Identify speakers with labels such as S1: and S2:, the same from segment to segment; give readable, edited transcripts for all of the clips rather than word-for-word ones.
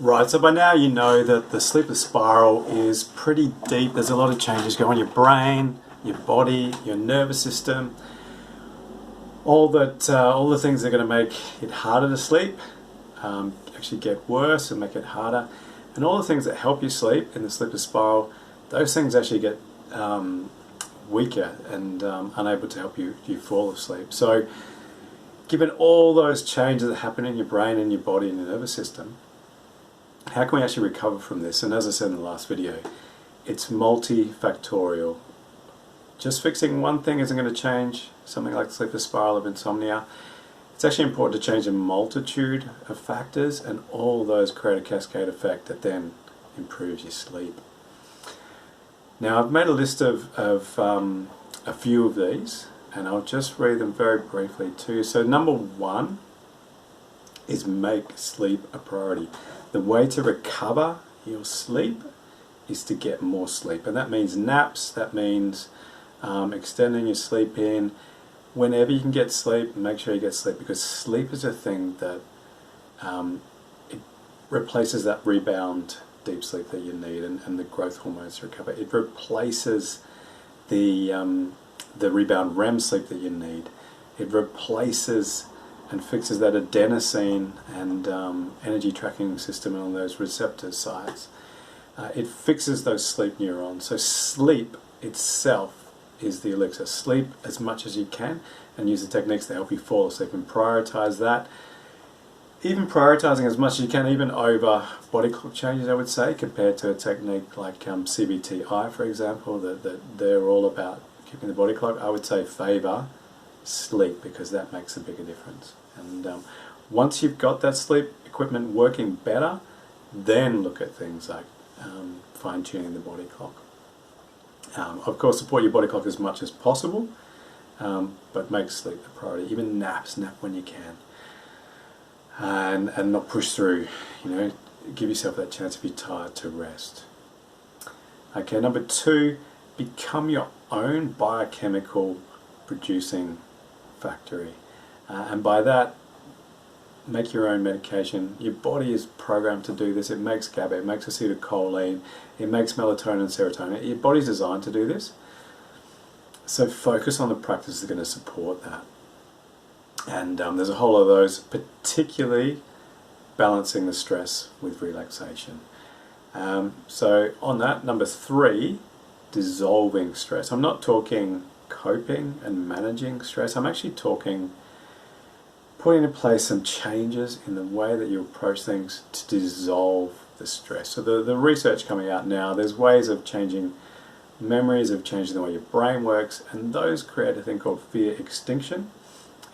S1: Right, so by now you know that the sleepless spiral is pretty deep. There's a lot of changes going on in your brain, your body, your nervous system. All the things that are going to make it harder to sleep actually get worse and make it harder. And all the things that help you sleep in the sleepless spiral, those things actually get weaker and unable to help you fall asleep. So given all those changes that happen in your brain and your body and your nervous system, how can we actually recover from this? And as I said in the last video, it's multifactorial. Just fixing one thing isn't going to change something like the sleepless spiral of insomnia. It's actually important to change a multitude of factors, and all those create a cascade effect that then improves your sleep. Now I've made a list of a few of these, and I'll just read them very briefly too. So number one is make sleep a priority. The way to recover your sleep is to get more sleep, and that means naps, that means extending your sleep in. Whenever you can get sleep, make sure you get sleep, because sleep is a thing that it replaces that rebound deep sleep that you need and the growth hormones to recover. It replaces the rebound REM sleep that you need. It replaces and fixes that adenosine and energy tracking system on those receptor sites. It fixes those sleep neurons. So sleep itself is the elixir. Sleep as much as you can and use the techniques to help you fall asleep, and prioritize that. Even prioritizing as much as you can, even over body clock changes, I would say, compared to a technique like CBTI, for example, that they're all about keeping the body clock. I would say favor sleep, because that makes a bigger difference. And once you've got that sleep equipment working better, then look at things like fine-tuning the body clock. Of course, support your body clock as much as possible, but make sleep the priority. Even nap when you can, and not push through. Give yourself that chance if you're tired to rest. Okay, number two, become your own biochemical producing factory, and by that, make your own medication. Your body is programmed to do this. It makes GABA, it makes acetylcholine, it makes melatonin and serotonin. Your body's designed to do this. So focus on the practices that are going to support that. And there's a whole lot of those, particularly balancing the stress with relaxation. So on that, number three, dissolving stress. I'm not talking coping and managing stress. I'm actually talking putting in place some changes in the way that you approach things to dissolve the stress. So the research coming out now, there's ways of changing memories, of changing the way your brain works, and those create a thing called fear extinction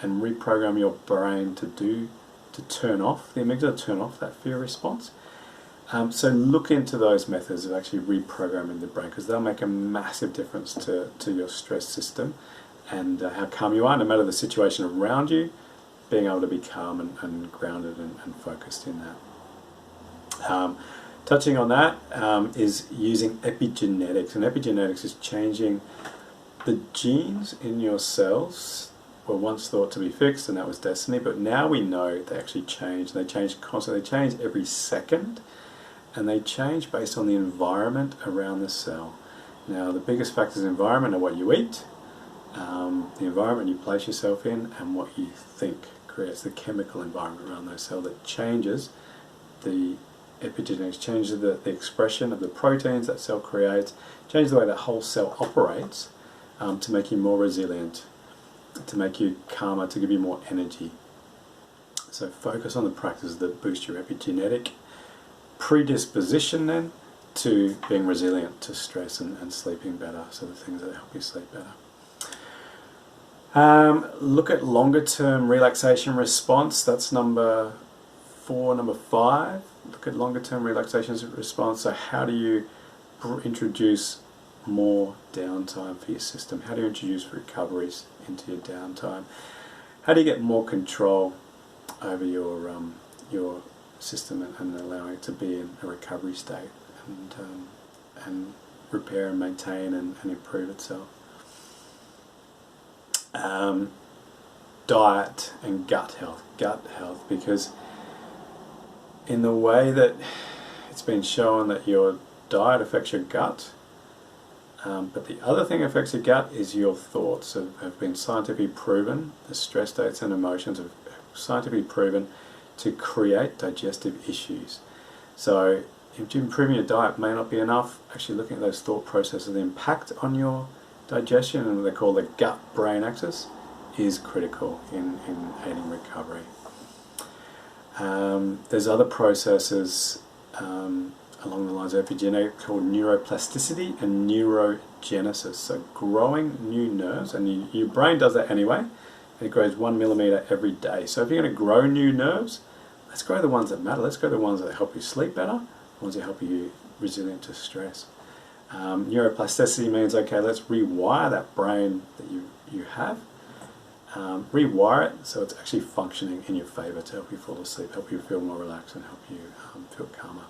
S1: and reprogram your brain to turn off the amygdala, turn off that fear response. So look into those methods of actually reprogramming the brain, because they'll make a massive difference to your stress system and how calm you are, no matter the situation around you. Being able to be calm and grounded and focused in that. Touching on that is using epigenetics, and epigenetics is changing the genes in your cells. Were once thought to be fixed, and that was destiny, but now we know they actually change. They change constantly. They change every second, and they change based on the environment around the cell. Now, the biggest factors in the environment are what you eat, the environment you place yourself in, and what you think creates the chemical environment around those cells that changes the epigenetics, changes the expression of the proteins that cell creates, changes the way that whole cell operates to make you more resilient, to make you calmer, to give you more energy. So focus on the practices that boost your epigenetic predisposition then to being resilient to stress and sleeping better, so the things that help you sleep better. Look at longer term relaxation response. That's number four. Number five, look at longer term relaxation response. So how do you introduce more downtime for your system? How do you introduce recoveries into your downtime? How do you get more control over your system and allowing it to be in a recovery state and repair and maintain and improve itself? Diet and gut health, because in the way that it's been shown that your diet affects your gut. But the other thing that affects your gut is your thoughts. Have been scientifically proven, the stress states and emotions have scientifically proven to create digestive issues. So if improving your diet may not be enough, actually looking at those thought processes, the impact on your digestion, and what they call the gut-brain axis, is critical in aiding recovery. There's other processes along the lines of epigenetic called neuroplasticity and neurogenesis. So growing new nerves, and your brain does that anyway, and it grows 1 millimeter every day. So if you're going to grow new nerves, let's grow the ones that matter. Let's grow the ones that help you sleep better, the ones that help you resilient to stress. Neuroplasticity means, okay, let's rewire that brain that you have. Rewire it so it's actually functioning in your favor to help you fall asleep, help you feel more relaxed, and help you feel calmer.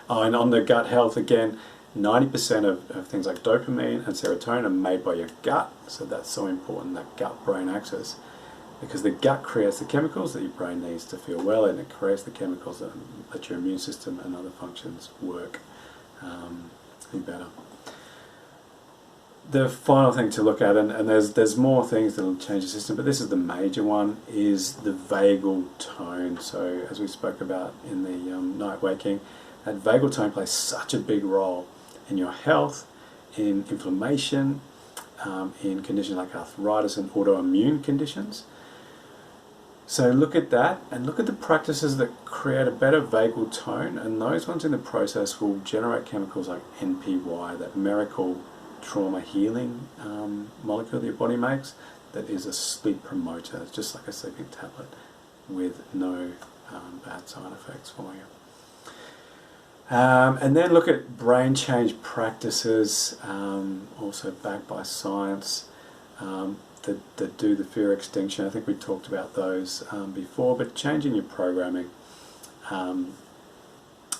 S1: And on the gut health, again, 90% of things like dopamine and serotonin are made by your gut, so that's so important, that gut-brain axis, because the gut creates the chemicals that your brain needs to feel well, and it creates the chemicals that let your immune system and other functions work better. The final thing to look at, and there's more things that will change the system, but this is the major one, is the vagal tone. So as we spoke about in the night waking, that vagal tone plays such a big role in your health, in inflammation, in conditions like arthritis and autoimmune conditions. So look at that, and look at the practices that create a better vagal tone, and those ones in the process will generate chemicals like NPY, that miracle trauma healing molecule that your body makes, that is a sleep promoter. It's just like a sleeping tablet with no bad side effects for you. And then look at brain change practices, also backed by science, that do the fear extinction. I think we talked about those before, but changing your programming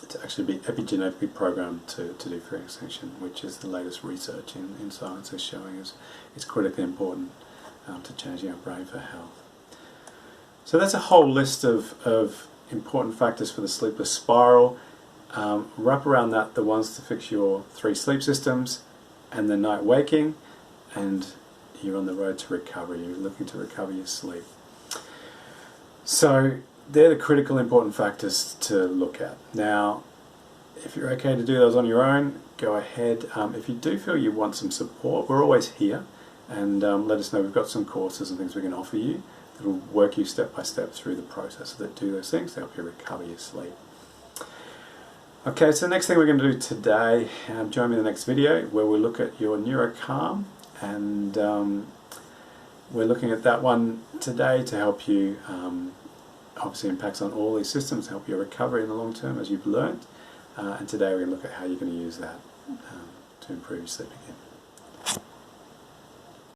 S1: to actually be epigenetically programmed to do fear extinction, which is the latest research in science is showing is critically important to changing our brain for health. So that's a whole list of important factors for the sleepless spiral. Wrap around that the ones to fix your 3 sleep systems and the night waking, and you're on the road to recovery. You're looking to recover your sleep. So they're the critical important factors to look at. Now, if you're okay to do those on your own, go ahead. If you do feel you want some support, we're always here, and let us know. We've got some courses and things we can offer you that will work you step by step through the process that do those things to help you recover your sleep. Okay, so the next thing we're going to do today, join me in the next video where we'll look at your neurocalm, and we're looking at that one today to help you, obviously impacts on all these systems, help your recovery in the long term as you've learned, and today we're going to look at how you're going to use that to improve your sleep again.